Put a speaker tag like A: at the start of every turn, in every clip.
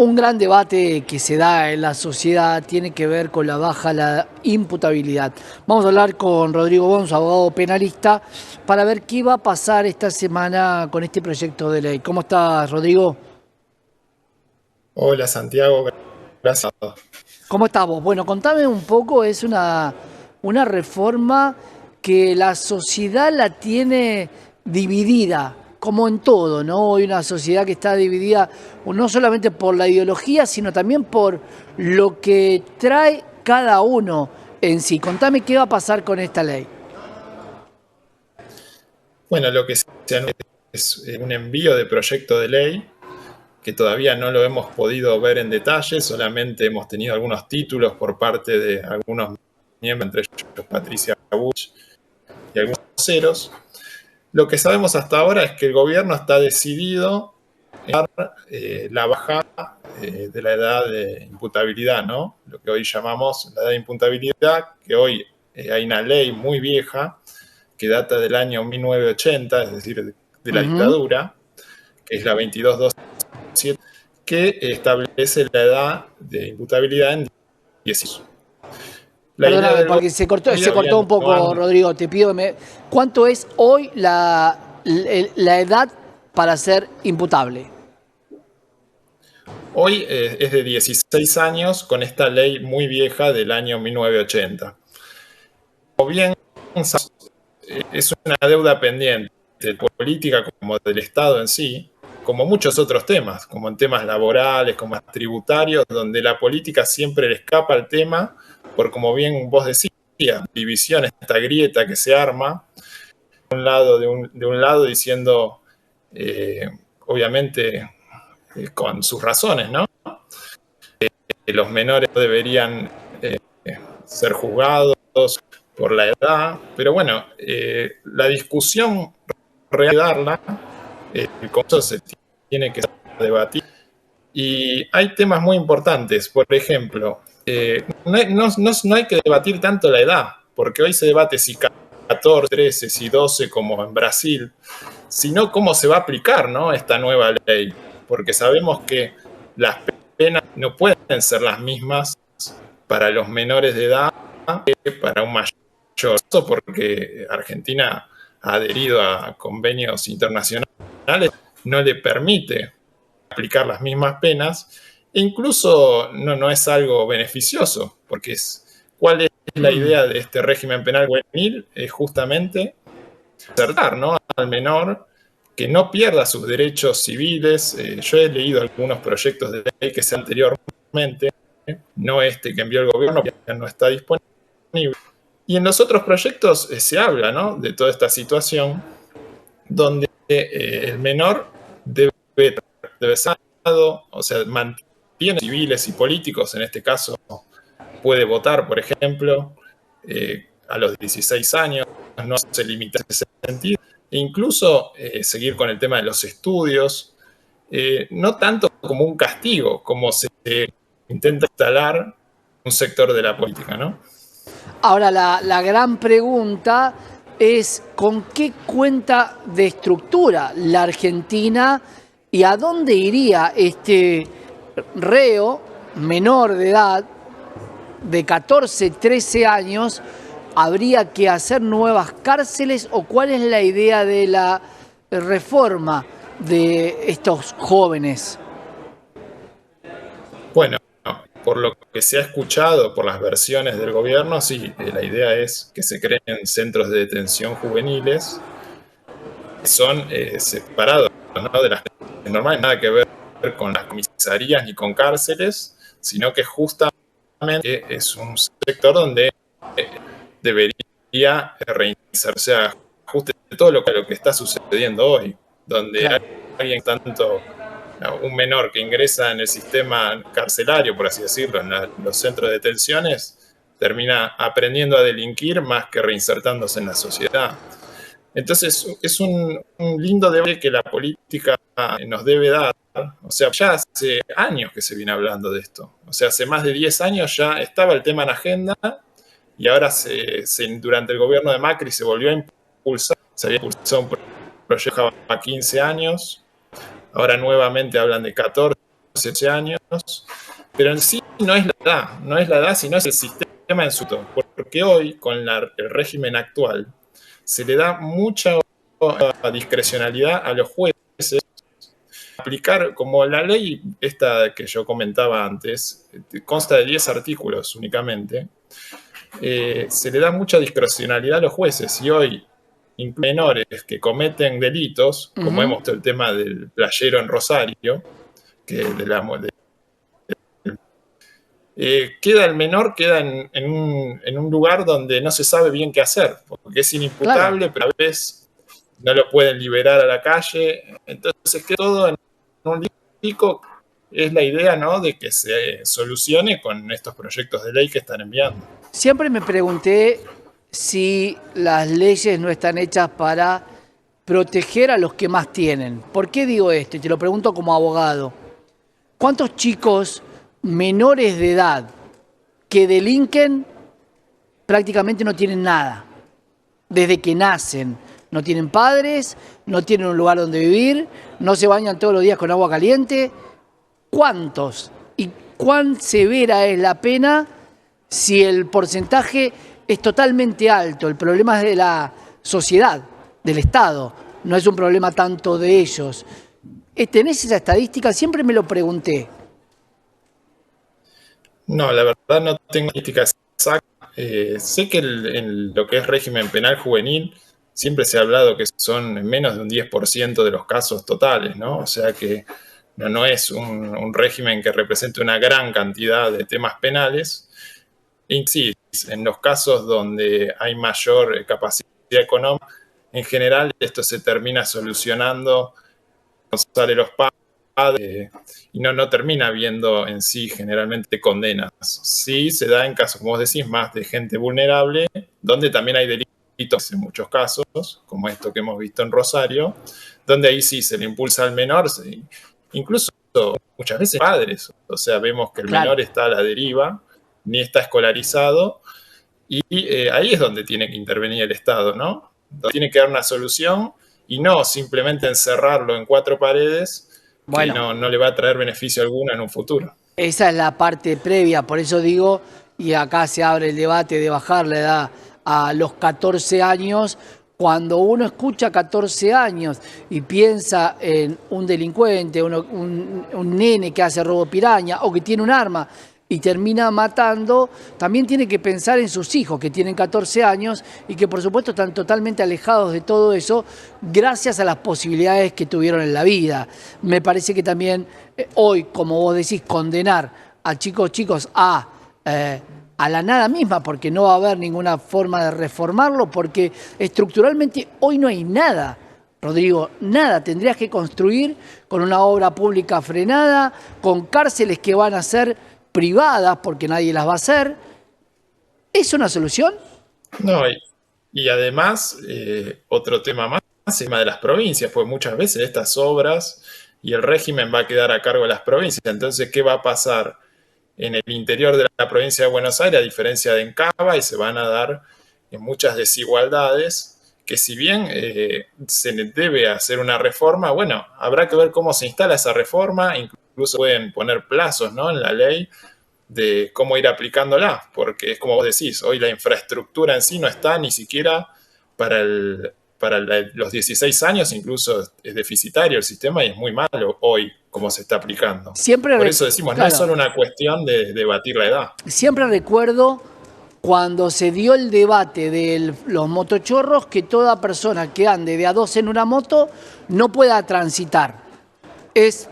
A: Un gran debate que se da en la sociedad tiene que ver con la baja la imputabilidad. Vamos a hablar con Rodrigo Bonzo, abogado penalista, para ver qué va a pasar esta semana con este proyecto de ley. ¿Cómo estás, Rodrigo?
B: Hola Santiago, gracias.
A: ¿Cómo estás vos? Bueno, contame un poco, es una reforma que la sociedad la tiene dividida, como en todo, ¿no? Hoy una sociedad que está dividida no solamente por la ideología, sino también por lo que trae cada uno en sí. Contame qué va a pasar con esta ley.
B: Bueno, lo que se anuncia es un envío de proyecto de ley que todavía no lo hemos podido ver en detalle, solamente hemos tenido algunos títulos por parte de algunos miembros, entre ellos Patricia Bush y algunos voceros. Lo que sabemos hasta ahora es que el gobierno está decidido en dar la baja de la edad de imputabilidad, ¿no? Lo que hoy llamamos la edad de imputabilidad, que hoy hay una ley muy vieja que data del año 1980, es decir, de la
A: Ujú.
B: dictadura, que es la 2227, que establece la edad de imputabilidad en 18. La idea
A: Perdóname,
B: del
A: porque se cortó
B: gobierno
A: un poco, Rodrigo. Te pido, ¿cuánto es hoy la edad para ser imputable?
B: hoy es de 16 años con esta ley muy vieja del año 1980. O bien es una deuda pendiente de política como del Estado en sí, como muchos otros temas, como en temas laborales, como tributarios, donde la política siempre le escapa al tema, por como bien vos decías, división, esta grieta que se arma, de un lado diciendo, obviamente, con sus razones, ¿no? Que los menores deberían ser juzgados por la edad, pero bueno, la discusión real darla, el Congreso se tiene que debatir y hay temas muy importantes, por ejemplo, no hay que debatir tanto la edad, porque hoy se debate si 14, 13, si 12 como en Brasil, sino cómo se va a aplicar, ¿no?, esta nueva ley, porque sabemos que las penas no pueden ser las mismas para los menores de edad que para un mayor. Eso porque Argentina ha adherido a convenios internacionales, no le permite aplicar las mismas penas, e incluso no es algo beneficioso, porque ¿cuál es la idea de este régimen penal juvenil? Es justamente acertar, ¿no?, al menor que no pierda sus derechos civiles. Yo he leído algunos proyectos de ley que se anteriormente, no este que envió el gobierno, que ya no está disponible. Y en los otros proyectos se habla, ¿no?, de toda esta situación donde el menor debe ser, o sea, mantiene civiles y políticos, en este caso puede votar, por ejemplo, a los 16 años, no se limita en ese sentido, e incluso seguir con el tema de los estudios, no tanto como un castigo, como se intenta instalar un sector de la política, ¿no?
A: Ahora, la gran pregunta es con qué cuenta de estructura la Argentina y a dónde iría este reo menor de edad de 14, 13 años. ¿Habría que hacer nuevas cárceles o cuál es la idea de la reforma de estos jóvenes?
B: Bueno, por lo que se ha escuchado, por las versiones del gobierno, sí, la idea es que se creen centros de detención juveniles que son separados, ¿no?, de las normales, nada que ver con las comisarías ni con cárceles, sino que justamente es un sector donde debería reinsertarse a ajuste de todo lo que está sucediendo hoy, donde hay
A: Claro.
B: alguien tanto, un menor que ingresa en el sistema carcelario, por así decirlo, en los centros de detenciones, termina aprendiendo a delinquir más que reinsertándose en la sociedad. Entonces, es un lindo debate que la política nos debe dar. O sea, ya hace años que se viene hablando de esto. O sea, hace más de 10 años ya estaba el tema en agenda y ahora durante el gobierno de Macri se volvió a impulsar. Se había impulsado un proyecto a 15 años. Ahora nuevamente hablan de 14. 12 años, pero en sí no es la edad, sino es el sistema en su todo. Porque hoy, con el régimen actual, se le da mucha discrecionalidad a los jueces aplicar, como la ley esta que yo comentaba antes, consta de 10 artículos únicamente, se le da mucha discrecionalidad a los jueces y hoy menores que cometen delitos, como hemos visto el tema del playero en Rosario, que el menor queda en un lugar donde no se sabe bien qué hacer, porque es inimputable, claro, pero a veces no lo pueden liberar a la calle, entonces queda todo en un lío. Es la idea, ¿no?, de que se solucione con estos proyectos de ley que están enviando.
A: Siempre me pregunté si las leyes no están hechas para proteger a los que más tienen. ¿Por qué digo esto? Y te lo pregunto como abogado. ¿Cuántos chicos menores de edad que delinquen prácticamente no tienen nada? Desde que nacen. No tienen padres, no tienen un lugar donde vivir, no se bañan todos los días con agua caliente. ¿Cuántos? ¿Y cuán severa es la pena si el porcentaje es totalmente alto? El problema es de la sociedad, del Estado, no es un problema tanto de ellos. ¿Tenés esa estadística? Siempre me lo pregunté.
B: No, la verdad no tengo estadísticas exactas. Sé que en lo que es régimen penal juvenil siempre se ha hablado que son menos de un 10% de los casos totales, ¿no? O sea que no es un régimen que represente una gran cantidad de temas penales. Y sí, en los casos donde hay mayor capacidad económica, en general esto se termina solucionando, sale los padres y no termina habiendo en sí generalmente condenas. Sí se da en casos, como vos decís, más de gente vulnerable, donde también hay delitos en muchos casos, como esto que hemos visto en Rosario, donde ahí sí se le impulsa al menor, incluso muchas veces padres, o sea, vemos que el menor está a la deriva, ni está escolarizado, y ahí es donde tiene que intervenir el Estado, ¿no? Donde tiene que dar una solución y no simplemente encerrarlo en 4 paredes, bueno, que no le va a traer beneficio alguno en un futuro.
A: Esa es la parte previa, por eso digo, y acá se abre el debate de bajar la edad a los 14 años. Cuando uno escucha 14 años y piensa en un delincuente, un nene que hace robo piraña o que tiene un arma y termina matando, también tiene que pensar en sus hijos que tienen 14 años y que por supuesto están totalmente alejados de todo eso gracias a las posibilidades que tuvieron en la vida. Me parece que también hoy, como vos decís, condenar a chicos a la nada misma, porque no va a haber ninguna forma de reformarlo, porque estructuralmente hoy no hay nada. Rodrigo, nada, tendrías que construir con una obra pública frenada, con cárceles que van a ser privadas porque nadie las va a hacer. ¿Es una solución?
B: No, y además, otro tema más, el tema de las provincias, pues muchas veces estas obras y el régimen va a quedar a cargo de las provincias. Entonces, ¿qué va a pasar en el interior de la provincia de Buenos Aires, a diferencia de en Cava, y se van a dar muchas desigualdades? Que si bien se debe hacer una reforma, bueno, habrá que ver cómo se instala esa reforma, incluso pueden poner plazos, ¿no?, en la ley de cómo ir aplicándola, porque es como vos decís, hoy la infraestructura en sí no está ni siquiera para los 16 años, incluso es deficitario el sistema y es muy malo hoy como se está aplicando. Por eso decimos, claro, no es solo una cuestión de debatir la edad.
A: Siempre recuerdo cuando se dio el debate de los motochorros, que toda persona que ande de a 2 en una moto no pueda transitar. Es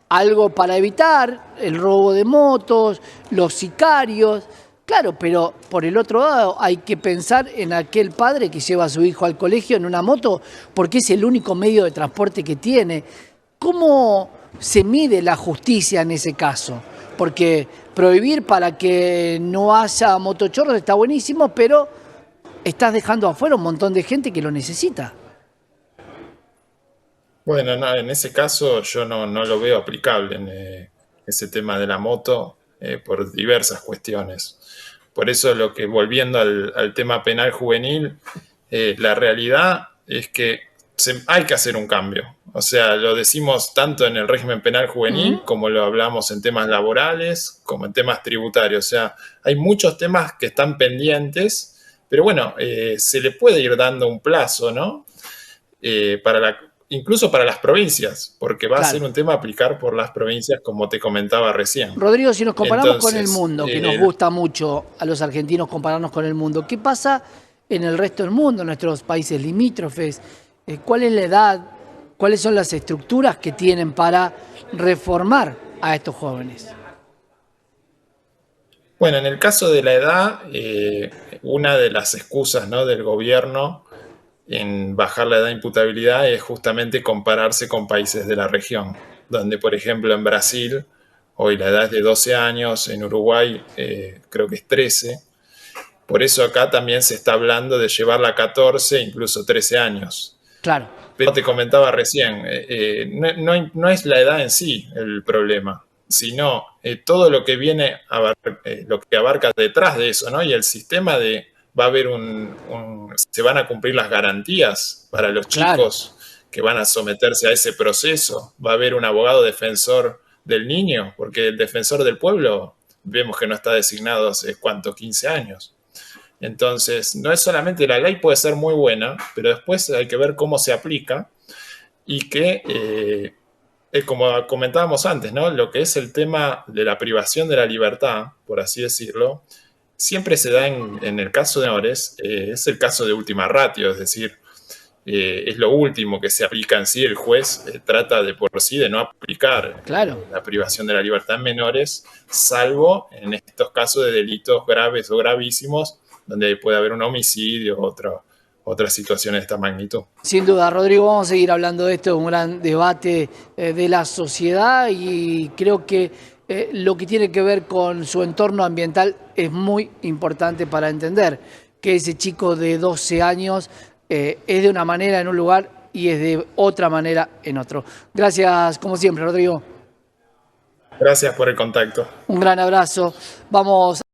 A: algo para evitar el robo de motos, los sicarios. Claro, pero por el otro lado hay que pensar en aquel padre que lleva a su hijo al colegio en una moto porque es el único medio de transporte que tiene. ¿Cómo se mide la justicia en ese caso? Porque prohibir para que no haya motochorros está buenísimo, pero estás dejando afuera un montón de gente que lo necesita.
B: Bueno, no, en ese caso yo no lo veo aplicable en ese tema de la moto por diversas cuestiones. Por eso volviendo al tema penal juvenil, la realidad es que hay que hacer un cambio. O sea, lo decimos tanto en el régimen penal juvenil, como lo hablamos en temas laborales, como en temas tributarios. O sea, hay muchos temas que están pendientes, pero bueno, se le puede ir dando un plazo, ¿no? Incluso para las provincias, porque va a ser un tema a aplicar por las provincias, como te comentaba recién.
A: Rodrigo, si nos comparamos con el
B: Entonces,
A: mundo, que nos gusta mucho a los argentinos compararnos con el mundo, ¿qué pasa en el resto del mundo, en nuestros países limítrofes? ¿Cuál es la edad? ¿Cuáles son las estructuras que tienen para reformar a estos jóvenes?
B: Bueno, en el caso de la edad, una de las excusas, ¿no?, del gobierno en bajar la edad de imputabilidad es justamente compararse con países de la región, donde por ejemplo en Brasil hoy la edad es de 12 años, en Uruguay creo que es 13, por eso acá también se está hablando de llevarla a 14, incluso 13 años.
A: Claro.
B: Pero te comentaba recién, no es la edad en sí el problema, sino todo lo que viene, lo que abarca detrás de eso, ¿no? Y el sistema de, va a haber se van a cumplir las garantías para los chicos que van a someterse a ese proceso, va a haber un abogado defensor del niño, porque el defensor del pueblo vemos que no está designado hace cuánto, 15 años. Entonces, no es solamente la ley, puede ser muy buena, pero después hay que ver cómo se aplica y que, como comentábamos antes, ¿no?, lo que es el tema de la privación de la libertad, por así decirlo, siempre se da en el caso de menores, es el caso de última ratio, es decir, es lo último que se aplica en sí. El juez trata de por sí de no aplicar la privación de la libertad en menores, salvo en estos casos de delitos graves o gravísimos, donde puede haber un homicidio o otra situación de esta magnitud.
A: Sin duda, Rodrigo, vamos a seguir hablando de esto, un gran debate de la sociedad, y creo que lo que tiene que ver con su entorno ambiental es muy importante para entender que ese chico de 12 años es de una manera en un lugar y es de otra manera en otro. Gracias, como siempre, Rodrigo.
B: Gracias por el contacto.
A: Un gran abrazo. Vamos